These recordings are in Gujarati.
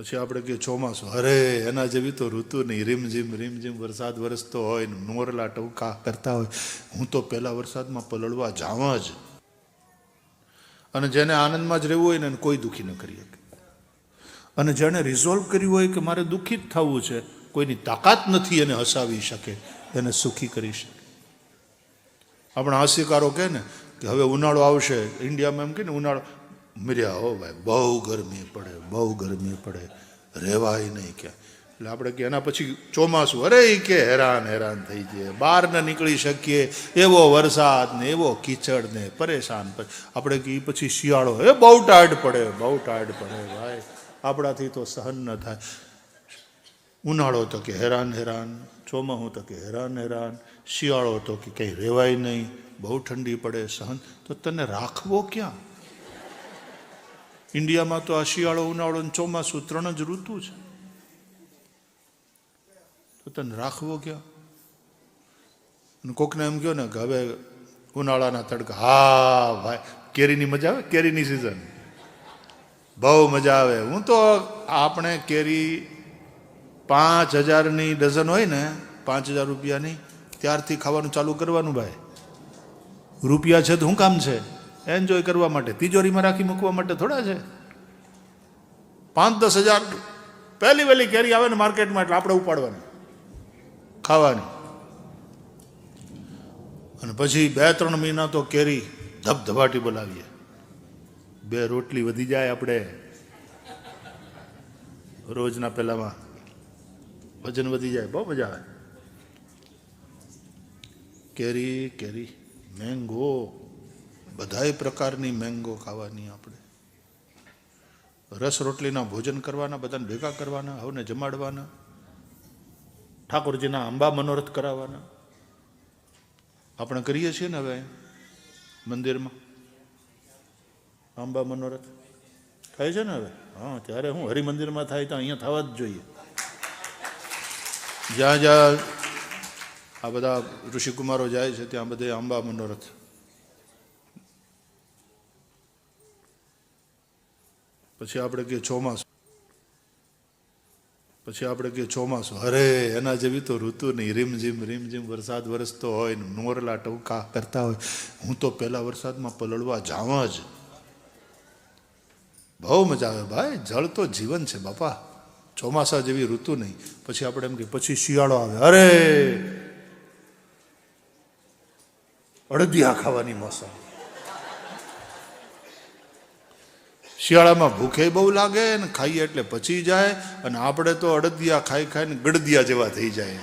પછી આપણે કે ચોમાસું, અરે એના જેવી તો ઋતુ નહીં. રીમઝીમ વરસાદ વરસતો હોય ને મોરલા ટવકા કરતા હોય. હું તો પહેલા વરસાદમાં પલળવા જાઉં જ. અને જેને આનંદમાં જ રહેવું હોય ને એને કોઈ દુઃખી ન કરી શકે. અને જેણે રિઝોલ્વ કર્યું હોય કે મારે દુઃખી જ થવું છે, કોઈની તાકાત નથી એને હસાવી શકે, એને સુખી કરી શકે. આપણા હાસ્યકારો કહે ને કે હવે ઉનાળો આવશે, ઇન્ડિયામાં એમ કહે ને ઉનાળો મર્યા હો ભાઈ, બહુ ગરમી પડે, રહેવાય નહીં ક્યાં. એટલે આપણે કે એના પછી ચોમાસું, અરે એ કે હેરાન થઈ જઈએ, બહાર ન નીકળી શકીએ, એવો વરસાદ ને એવો કીચડ ને પરેશાન. આપણે કે એ પછી શિયાળો, એ બહુ ટાઢ પડે ભાઈ, આપણાથી તો સહન ન થાય. ઉનાળો તો કે હેરાન, ચોમાસું તો કે હેરાન, શિયાળો તો કે કંઈ રહેવાય નહીં, બહુ ઠંડી પડે સહન. તો તને રાખવો ક્યાં? ઇન્ડિયામાં તો આ શિયાળો, ઉનાળો અને ચોમાસું 3 જ ઋતુ છે. તો તને રાખવો ક્યાં? અને કોકને એમ કહો ને કે હવે ઉનાળાના તડકા, હા ભાઈ કેરીની મજા આવે, કેરીની સિઝન બહુ મજા આવે. હું તો આપણે કેરી 5,000ની ડઝન હોય ને, 5,000 રૂપિયાની, ત્યારથી ખાવાનું ચાલુ કરવાનું ભાઈ. રૂપિયા છે તો શું કામ છે? એન્જોય કરવા માટે, તિજોરીમાં રાખી મૂકવા માટે થોડા છે. 5-10 હજાર પહેલી વહેલી કેરી આવે ને માર્કેટમાં, એટલે આપણે ઉપાડવાની, ખાવાની. અને પછી 2-3 મહિના તો કેરી ધબધબાટી બોલાવીએ. 2 રોટલી વધી જાય આપણે રોજના, પહેલામાં વજન વધી જાય, બહુ મજા આવે. કેરી, મેંગો, બધાય પ્રકારની મેંગો ખાવાની આપણે. રસ રોટલીના ભોજન કરવાના, બધાને ભેગા કરવાના, હવને જમાડવાના, ઠાકોરજીના અંબા મનોરથ કરાવવાના. આપણે કરીએ છીએ ને હવે મંદિરમાં અંબા મનોરથ થાય છે ને હવે. હા, ત્યારે હું હરિમંદિરમાં થાય તો અહીંયા થવા જ જોઈએ. જ્યાં આ બધા ઋષિકુમારો જાય છે ત્યાં બધે અંબા મનોરથ. પછી આપણે કે ચોમાસું, અરે એના જેવી તો ઋતુ નહીં. રીમઝીમ વરસાદ વરસતો હોય ને મોરલા ટવકા કરતા હોય. હું તો પહેલા વરસાદમાં પલળવા જાઉં જ. બહુ મજા આવે ભાઈ, જળ તો જીવન છે બાપા. ચોમાસા જેવી ઋતુ નહીં. પછી આપણે એમ કે પછી શિયાળો આવે, અરે અડદિયા ખાવાની મોસમ. શિયાળામાં ભૂખે બહુ લાગે ને ખાઈએ એટલે પચી જાય, અને આપણે તો અડદિયા ખાઈને ગડદિયા જેવા થઈ જાય.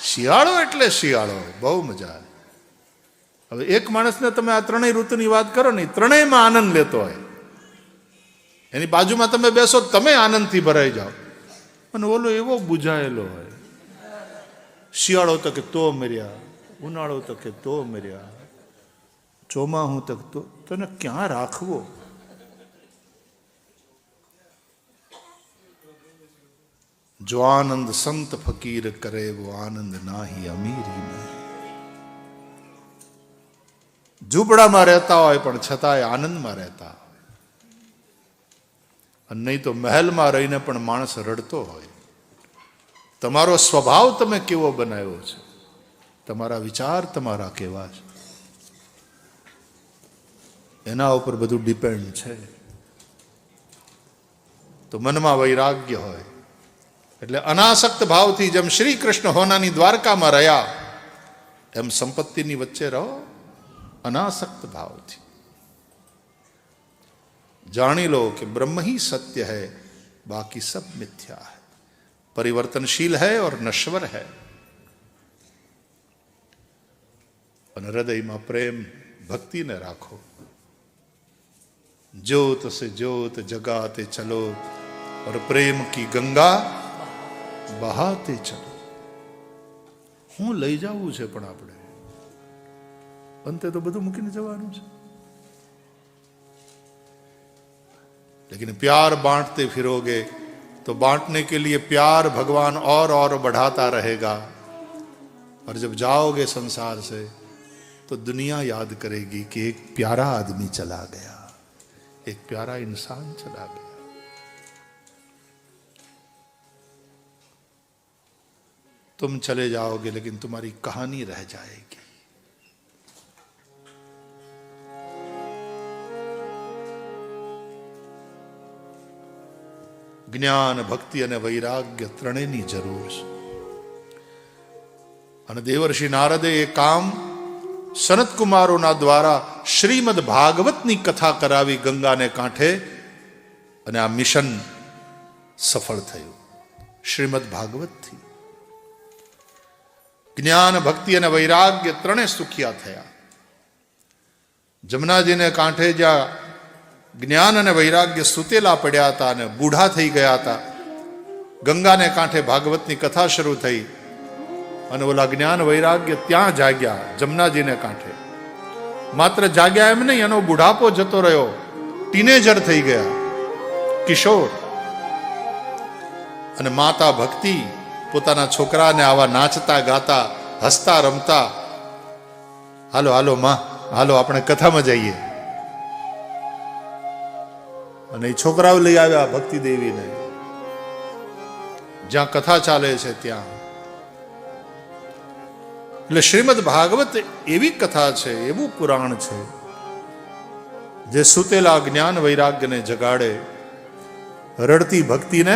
શિયાળો એટલે શિયાળો, બહુ મજા આવે. હવે એક માણસને તમે આ 3 ઋતુની વાત કરો ને, 3માં આનંદ લેતો હોય, એની બાજુમાં તમે બેસો, તમે આનંદથી ભરાઈ જાઓ. અને ઓલો એવો બુઝાયેલો હોય. શિયાળો તો કે તો મર્યા, ઉનાળો તો કે તો મર્યા, ચોમાસું તક તો તને ક્યાં રાખવો? જો આનંદ સંત ફકીર કરે વો આનંદ નાહી અમીરી में. ઝૂંપડામાં રહેતા હોય પણ છતાંય આનંદમાં રહેતા હોય. અને નહીં તો મહેલમાં રહીને પણ માણસ રડતો હોય. તમારો સ્વભાવ તમે કેવો બનાવ્યો છે, તમારા વિચાર તમારા કેવા છે, એના ઉપર બધું ડિપેન્ડ છે. તો મનમાં વૈરાગ્ય હોય એટલે અનાસક્ત ભાવથી, જેમ શ્રી કૃષ્ણ હોનાની દ્વારકામાં રહ્યા, એમ સંપત્તિની વચ્ચે રહો અનાસક્ત ભાવથી. જાણી લો કે બ્રહ્મ ही सत्य है, बाकी सब मिथ्या है, परिवर्तनशील है और नश्वर है. અને હૃદયમાં પ્રેમ ભક્તિને રાખો. ज्योत से ज्योत जगाते चलो और प्रेम की गंगा बहाते चलो. હું લઈ જવું છે પણ આપણે અંતે તો બધું મૂકીને જવાનું છે. लेकिन प्यार बांटते फिरोगे तो बांटने के लिए प्यार भगवान और बढ़ाता रहेगा. और जब जाओगे संसार से तो दुनिया याद करेगी कि एक प्यारा आदमी चला गया, एक प्यारा इंसान चला गया. तुम चले जाओगे लेकिन तुम्हारी कहानी रह जाएगी। જ્ઞાન, ભક્તિ અને વૈરાગ્ય ત્રણેયની જરૂર છે. અને દેવર્ષિ નારદે એ કામ સનતકુમારોના દ્વારા શ્રીમદ ભાગવતની કથા કરાવી ગંગાને કાંઠે, અને આ મિશન સફળ થયું શ્રીમદ ભાગવતથી. જ્ઞાન, ભક્તિ અને વૈરાગ્ય ત્રણે સુખિયા થયા. જમનાજીને કાંઠે જ્યાં જ્ઞાન અને વૈરાગ્ય સુતેલા પડ્યા હતા અને બૂઢા થઈ ગયા હતા, ગંગાને કાંઠે ભાગવતની કથા શરૂ થઈ અને ઓલા જ્ઞાન વૈરાગ્ય ત્યાં જાગ્યા જમનાજીને કાંઠે. માત્ર જાગ્યા એમ નહીં, એનો બુઢાપો જતો રહ્યો, ટીનેજર થઈ ગયા, કિશોર. અને માતા ભક્તિ પોતાના છોકરાને આવા નાચતા ગાતા હસતા રમતા, હાલો હાલો માં, હાલો આપણે કથામાં જઈએ. અને એ છોકરાઓ લઈ આવ્યા ભક્તિ દેવીને, જ્યાં કથા ચાલે છે ત્યાં. એટલે શ્રીમદ ભાગવત એવી કથા છે, એવું પુરાણ છે જે સુતેલા જ્ઞાન વૈરાગ્યને જગાડે, રડતી ભક્તિને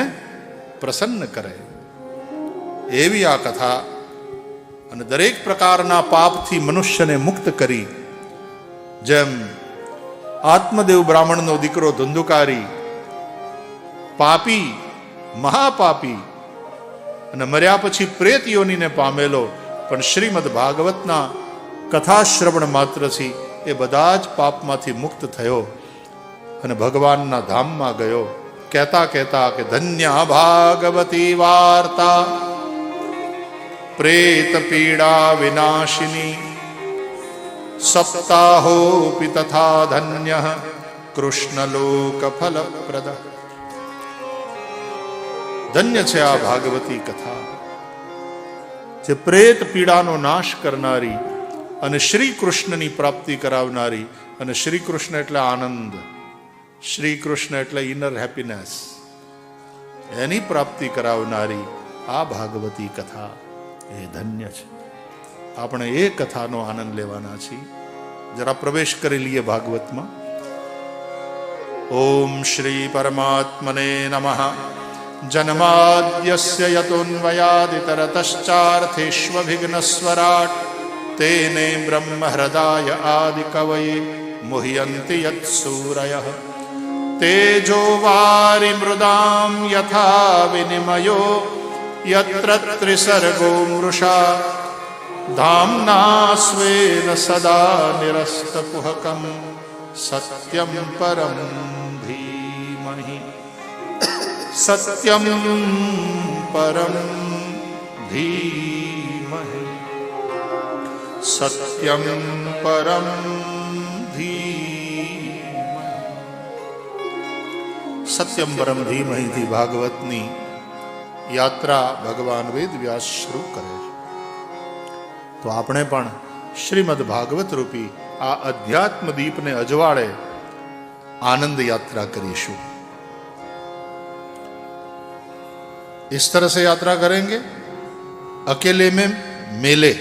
પ્રસન્ન કરે, એવી આ કથા. અને દરેક પ્રકારના પાપથી મનુષ્યને મુક્ત કરી, જેમ આત્મદેવ બ્રાહ્મણનો દીકરો ધુંધુકારી પાપી, મહાપાપી અને મર્યા પછી પ્રેત યોનીને પામેલો, પણ શ્રીમદ ભાગવતના કથા શ્રવણ માત્રથી એ બધા જ પાપમાંથી મુક્ત થયો અને ભગવાનના ધામમાં ગયો. કહેતા કહેતા કે ધન્ય ભાગવતી વાર્તા પ્રેત પીડા વિનાશિની સપ્તાહોપી તથા ધન્ય કૃષ્ણલોક ફલપ્રદ. ધન્ય છે આ ભાગવતી કથા, જે પ્રેત પીડાનો નાશ કરનારી અને શ્રી કૃષ્ણની પ્રાપ્તિ કરાવનારી. અને શ્રી કૃષ્ણ એટલે આનંદ, શ્રી કૃષ્ણ એટલે ઇનર હેપીનેસ, એની પ્રાપ્તિ કરાવનારી આ ભાગવતી કથા એ ધન્ય છે. આપણે એ કથાનો આનંદ લેવાના છીએ. જરા પ્રવેશ કરી લઈએ ભાગવતમાં. ઓમ શ્રી પરમાત્મને નમઃ. જન્માદ્યસ્ય યતોન્વયાદિતરતશ્ચાર્થેષ્વવિઘ્નસ્વરાટ તેને બ્રહ્મ હૃદાય આદિકવયે મુહ્યન્તિ યત્સૂરયઃ. તેજો વારી મૃદામ યથા વિનિમયો યત્ર ત્રિસર્ગો મૃષા ધામ્ના સ્વેન સદા નિરસ્તકુહકં સત્યમ પરમ ધીમહિ. સત્યમ પરમ ધીમહિ. સત્યમ પરમ ધીમહિ. સત્યમ પરમ ધીમહિ થી ભાગવતની યાત્રા ભગવાન વેદ વ્યાસ શરૂ કરે છે. તો આપણે પણ શ્રીમદ ભાગવત રૂપી આ અધ્યાત્મ દીપને અજવાળે आनंद यात्रा करीशु। इस तरह से यात्रा करेंगे, अकेले में मेले,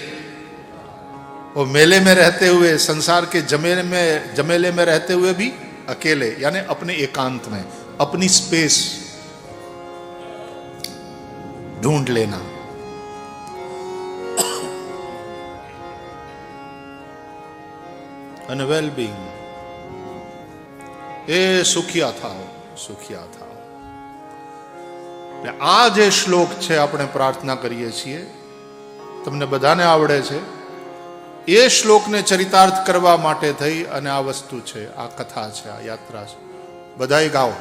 और मेले में रहते हुए, संसार के जमेले में रहते हुए भी अकेले, यानी अपने एकांत में अपनी स्पेस ढूंढ लेना। અને વેલબીંગ એ સુખિયા થાઓ, સુખિયા થાઓ. આ જે શ્લોક છે આપણે પ્રાર્થના કરીએ છીએ, તમને બધાને આવડે છે. એ શ્લોકને ચરિતાર્થ કરવા માટે થઈ અને આ વસ્તુ છે, આ કથા છે, આ યાત્રા છે. બધાય ગાઓ.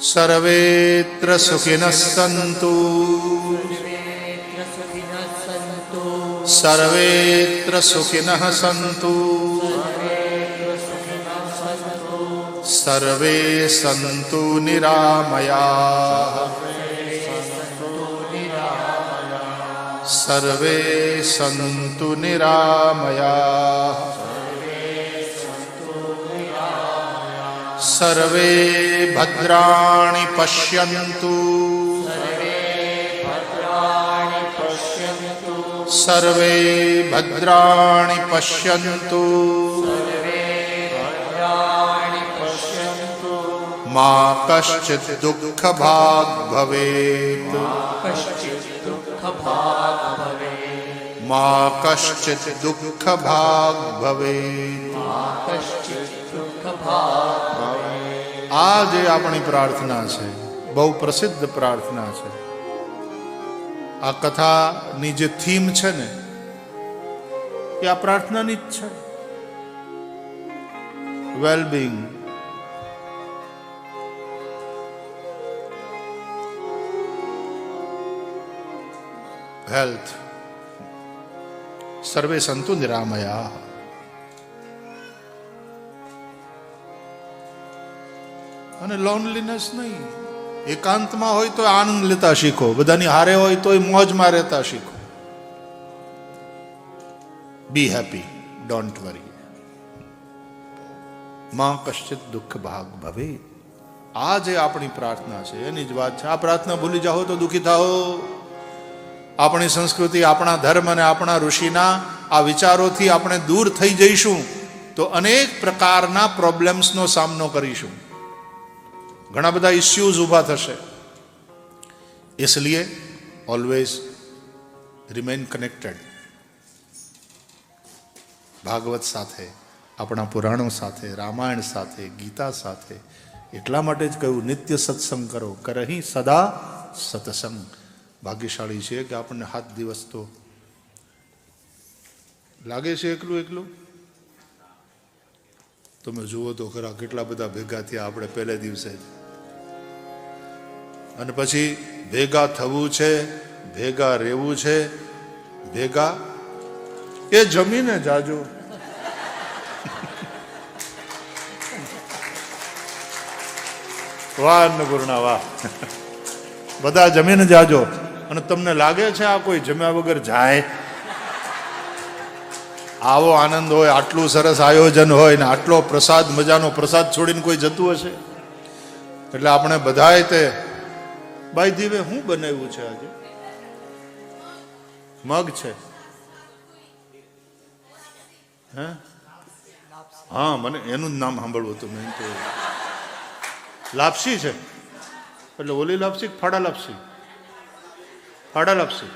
સર્વેત્ર સુખિનઃ સંતુ, સર્વેત્ર સુખિનઃ સંતુ, સર્વે સંતુ નિરામયા, સર્વે સંતુ નિરામયા, સર્વે ભદ્રાણિ પશ્યન્તુ, સર્વે ભદ્રાણિ પશ્યન્તુ મા કશ્ચિત દુઃખ ભાગ ભવેત મા કશ્ચિત દુઃખ ભાગ ભવેત. આ જે આપણી પ્રાર્થના છે બહુ પ્રસિદ્ધ પ્રાર્થના છે. આ કથાની જે થીમ છે ને એ આ પ્રાર્થનાની જ છે. વેલબિંગ, હેલ્થ, સર્વે સંતુ નિરામયા. અને લોનલીનેસ નહીં. એકાંતમાં હોય તો આનંદ લેતા શીખો, બધાની હારે હોય તો મોજમાં રહેતા શીખો. બી હેપી, ડોન્ટ વરી. માં કશ્ચિત દુઃખ ભાગ ભવે. આ જે આપણી પ્રાર્થના છે એની જ વાત છે. આ પ્રાર્થના ભૂલી જાઓ તો દુઃખી થાઓ. આપણી સંસ્કૃતિ, આપણા ધર્મ અને આપણા ઋષિના આ વિચારોથી આપણે દૂર થઈ જઈશું તો અનેક પ્રકારના પ્રોબ્લેમ્સનો સામનો કરીશું. ઘણા બધા ઇસ્યુઝ ઊભા થશે. इसलिए ઓલવેઝ રિમેન કનેક્ટેડ ભાગવત સાથે, આપણા પુરાણો સાથે, રામાયણ સાથે, ગીતા સાથે. એટલા માટે જ કહ્યું નિત્ય સત્સંગ કરો, કરહી સદા સત્સંગ. ભાગ્યશાળી છે કે આપણને 7 દિવસ તો લાગે છે એકલું એકલું. તમે જુઓ તો ખરા કેટલા બધા ભેગા થયા આપણે પહેલે દિવસે. અને પછી ભેગા થવું છે, ભેગા રહેવું છે, ભેગા એ જમીને જાજો. વાહ અન્નપૂર્ણા વાહ. બધા જમીને જાજો. અને તમને લાગે છે આ કોઈ જમ્યા વગર જાય? આવો આનંદ હોય, આટલું સરસ આયોજન હોય ને આટલો પ્રસાદ, મજાનો પ્રસાદ છોડીને કોઈ જતું હશે? એટલે આપણે બધાએ તે બાઈ દીવે શું બનાવ્યું છે આજે? મગ છે. હે હા, મને એનું જ નામ સાંભળવું હતું. મેં તો લાપસી છે. એટલે ઓલી લાપસી, ફાડા લાપસી? ફાડા લાપસી.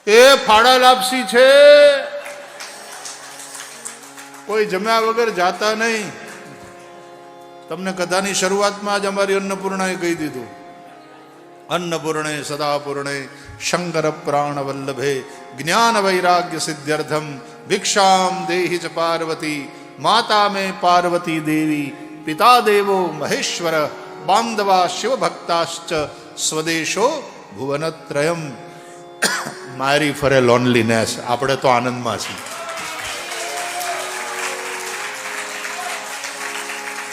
એ ફાડા લાપસી છે. કોઈ જમ્યા વગર જાતા નહીં. તમને કથાની શરૂઆતમાં જ અમારી અન્નપૂર્ણાએ કહી દીધું. અન્નપૂર્ણે સદાપૂર્ણે શંકર પ્રાણ વલ્લભે જ્ઞાન વૈરાગ્ય સિદ્ધ્યર્થમ ભિક્ષામ દેહી ચ પાર્વતી માતા મે પાર્વતી દેવી પિતા દેવો મહેશ્વર બાંધવા શિવભક્તાશ્ચ સ્વદેશો ભુવનત્રયમ. મારી ફરે લોનલીનેસ, આપણે તો આનંદમાં છીએ.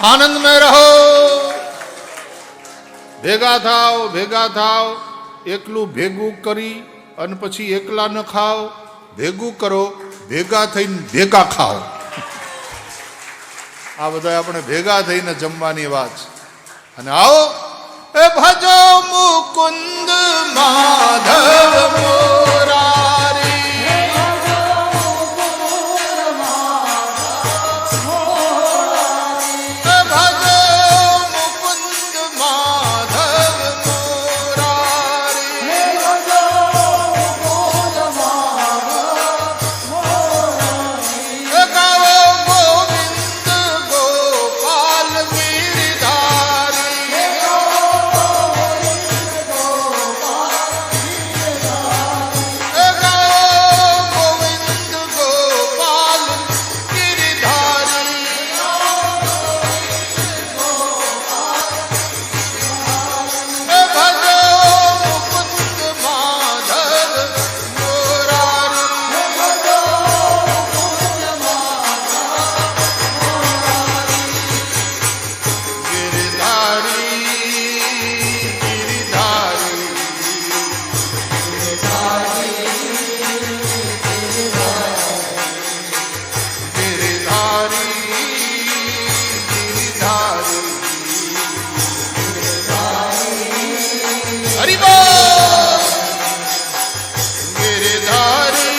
આનંદ में રહો. ભેગા થાવ, ભેગા થાવ. એકલું ભેગું કરી અને પછી એકલા ન ખાઓ. ભેગું કરો, ભેગા થઈને ભેગા ખાઓ. આ બધા આપણે ભેગા થઈને જમવાની વાત છે. અને આવો એ ભજો મુકુંદ માધવ મોરારી. હરિ બોલ. ગિરધારી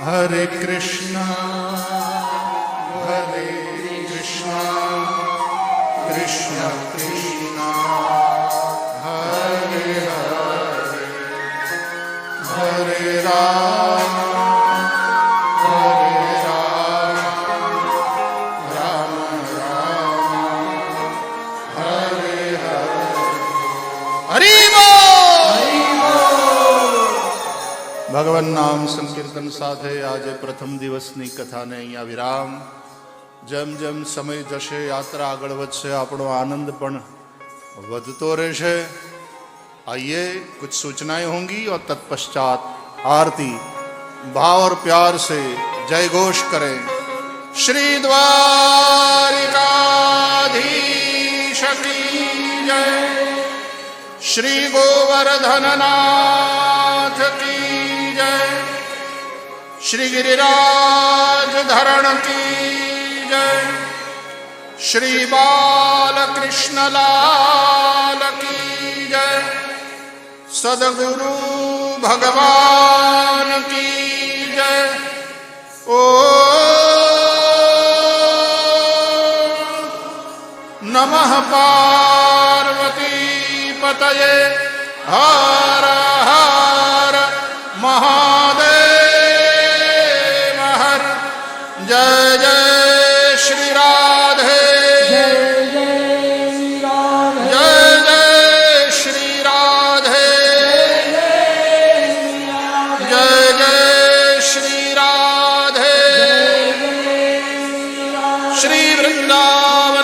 हरे कृष्णा कृष्ण कृष्ण हरे हरे हरे राम राम राम हरे हरे हरि ભગવાન નામ સંકીર્તન સાથે આજે પ્રથમ દિવસની કથાને અહીંયા વિરામ. જેમ જેમ સમય જશે, યાત્રા આગળ વધશે, આપણો આનંદ પણ વધતો રહેશે. आइए कुछ सूचनाएं होंगी और तत्पश्चात आरती भाव और प्यार से जय घोष करें. श्री द्वारिकाधीश की जय, श्री गोवर्धननाथ की जय, श्री गिरिराज धरण की जय, श्री बालकृष्ण लाल की जय, सदगुरु भगवान की जय. ओ नमः पार्वती पतये हर हर महादेव हर. जय जय श्री राधे, जय जय श्री राधे, जय जय श्री राधे. श्री वृंदावन